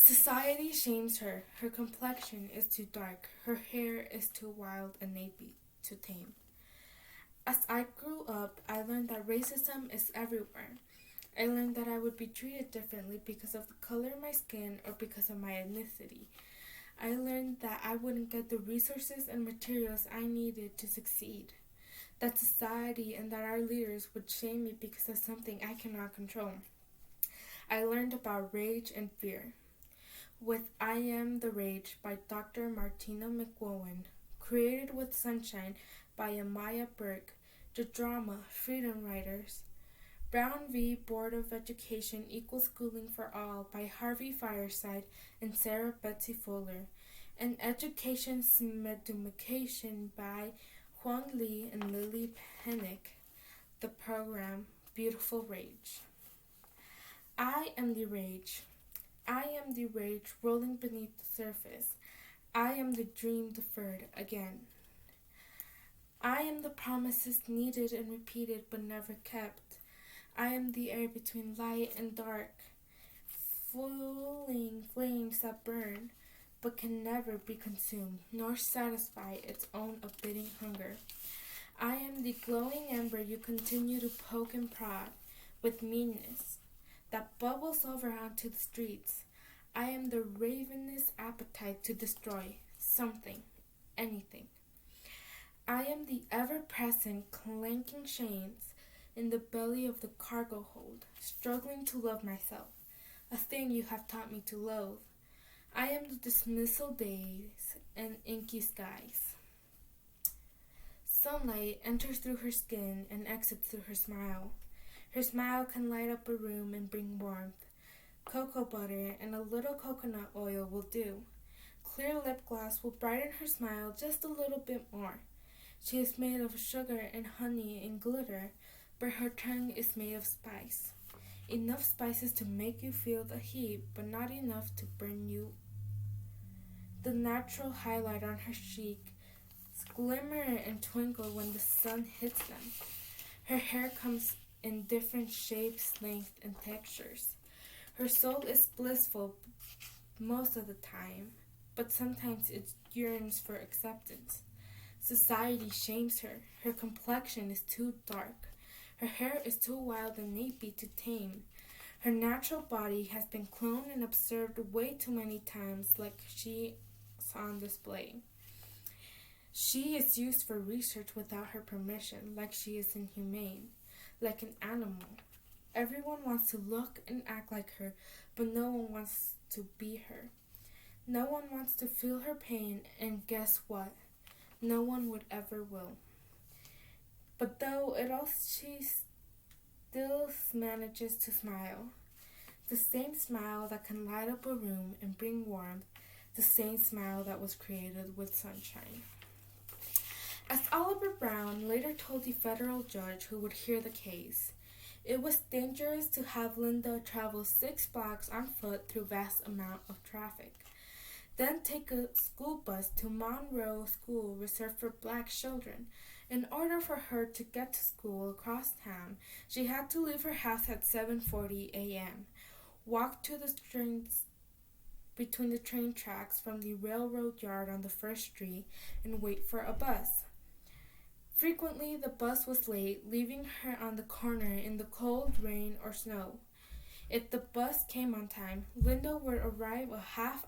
Society shames her. Her complexion is too dark. Her hair is too wild and nappy to tame. As I grew up, I learned that racism is everywhere. I learned that I would be treated differently because of the color of my skin or because of my ethnicity. I learned that I wouldn't get the resources and materials I needed to succeed. That society and that our leaders would shame me because of something I cannot control. I learned about rage and fear. With I Am the Rage by Dr. Martina McGowan, created with Sunshine by Amaya Burke, the drama Freedom Writers, Brown v. Board of Education Equal Schooling for All by Harvey Fireside and Sarah Betsy Fuller, and Education Education by Huang Li and Lily Pennick, the program Beautiful Rage. I am the rage. I am the rage rolling beneath the surface. I am the dream deferred again. I am the promises needed and repeated but never kept. I am the air between light and dark, fueling flames that burn but can never be consumed nor satisfy its own abiding hunger. I am the glowing ember you continue to poke and prod with meanness that bubbles over onto the streets. I am the ravenous appetite to destroy something, anything. I am the ever-present clanking chains in the belly of the cargo hold, struggling to love myself, a thing you have taught me to loathe. I am the dismissal days and inky skies. Sunlight enters through her skin and exits through her smile. Her smile can light up a room and bring warmth. Cocoa butter and a little coconut oil will do. Clear lip gloss will brighten her smile just a little bit more. She is made of sugar and honey and glitter, but her tongue is made of spice. Enough spices to make you feel the heat, but not enough to burn you. The natural highlight on her cheeks glimmer and twinkle when the sun hits them. Her hair comes in different shapes, lengths, and textures. Her soul is blissful most of the time, but sometimes it yearns for acceptance. Society shames her. Her complexion is too dark. Her hair is too wild and nappy to tame. Her natural body has been cloned and observed way too many times, like she is on display. She is used for research without her permission, like she is inhumane, like an animal. Everyone wants to look and act like her, but no one wants to be her. No one wants to feel her pain, and guess what? No one would ever will. But though it all, she still manages to smile. The same smile that can light up a room and bring warmth, the same smile that was created with sunshine. As Oliver Brown later told the federal judge who would hear the case, it was dangerous to have Linda travel 6 blocks on foot through vast amount of traffic, then take a school bus to Monroe School reserved for black children. In order for her to get to school across town, she had to leave her house at 7:40 a.m., walk to the trains between the train tracks from the railroad yard on the first street, and wait for a bus. Frequently, the bus was late, leaving her on the corner in the cold, rain, or snow. If the bus came on time, Linda would arrive a half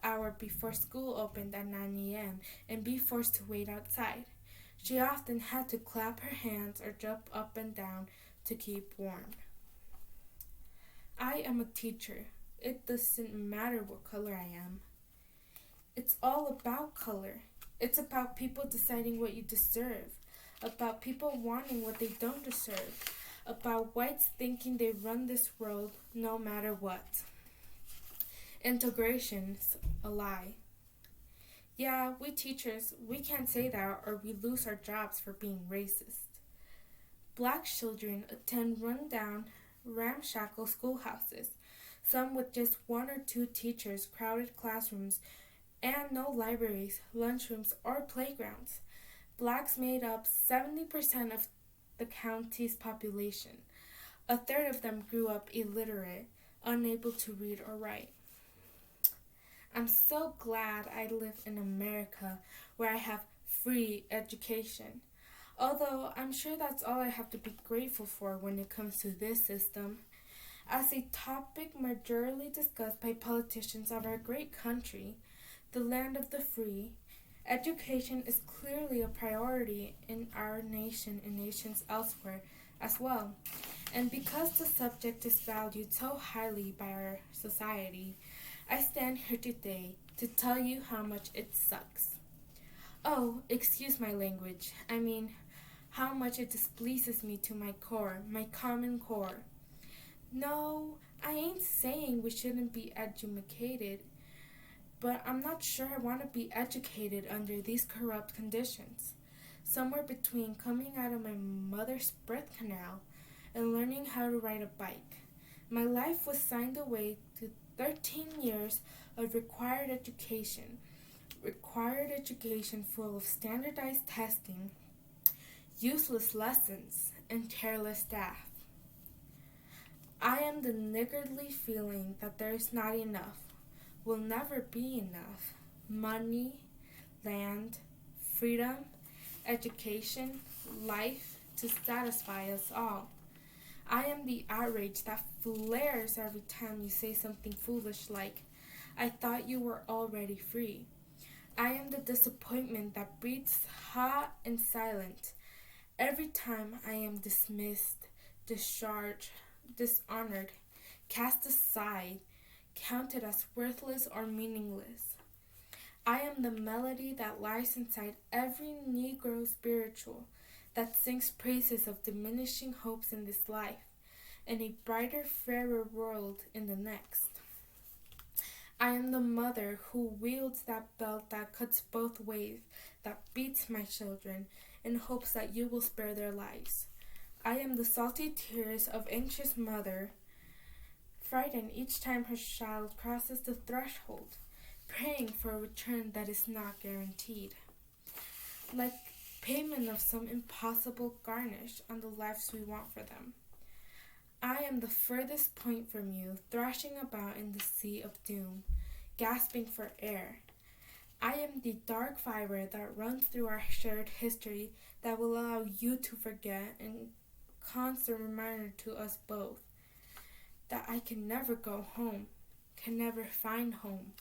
hour before school opened at 9 a.m. and be forced to wait outside. She often had to clap her hands or jump up and down to keep warm. I am a teacher. It doesn't matter what color I am. It's all about color. It's about people deciding what you deserve, about people wanting what they don't deserve, about whites thinking they run this world no matter what. Integration's a lie. Yeah, we teachers, we can't say that or we lose our jobs for being racist. Black children attend run-down, ramshackle schoolhouses, some with just 1 or 2 teachers, crowded classrooms, and no libraries, lunchrooms, or playgrounds. Blacks made up 70% of the county's population. A third of them grew up illiterate. unable to read or write. I'm so glad I live in America where I have free education. Although I'm sure that's all I have to be grateful for when it comes to this system. As a topic majorly discussed by politicians of our great country, the land of the free, education is clearly a priority in our nation and nations elsewhere as well. And because the subject is valued so highly by our society, I stand here today to tell you how much it sucks. Oh, excuse my language. I mean, how much it displeases me to my core, my common core. No, I ain't saying we shouldn't be educated, but I'm not sure I want to be educated under these corrupt conditions. Somewhere between coming out of my mother's birth canal and learning how to ride a bike. My life was signed away to 13 years of required education full of standardized testing, useless lessons, and careless staff. I am the niggardly feeling that there is not enough, will never be enough, money, land, freedom, education, life to satisfy us all. I am the outrage that flares every time you say something foolish like, I thought you were already free. I am the disappointment that breathes hot and silent every time I am dismissed, discharged, dishonored, cast aside, counted as worthless or meaningless. I am the melody that lies inside every Negro spiritual that sings praises of diminishing hopes in this life and a brighter, fairer world in the next. I am the mother who wields that belt that cuts both ways, that beats my children in hopes that you will spare their lives. I am the salty tears of anxious mother, frightened each time her child crosses the threshold, praying for a return that is not guaranteed. Like payment of some impossible garnish on the lives we want for them. I am the furthest point from you, thrashing about in the sea of doom, gasping for air. I am the dark fiber that runs through our shared history that will allow you to forget and constant reminder to us both that I can never go home, can never find home.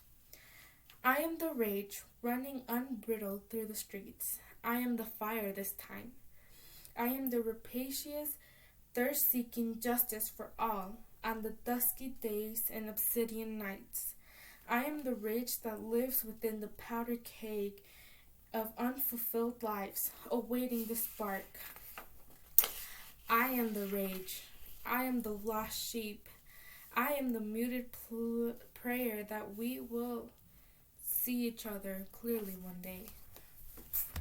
I am the rage running unbridled through the streets. I am the fire this time. I am the rapacious thirst seeking justice for all on the dusky days and obsidian nights. I am the rage that lives within the powder keg of unfulfilled lives, awaiting the spark. I am the rage. I am the lost sheep. I am the muted prayer that we will see each other clearly one day.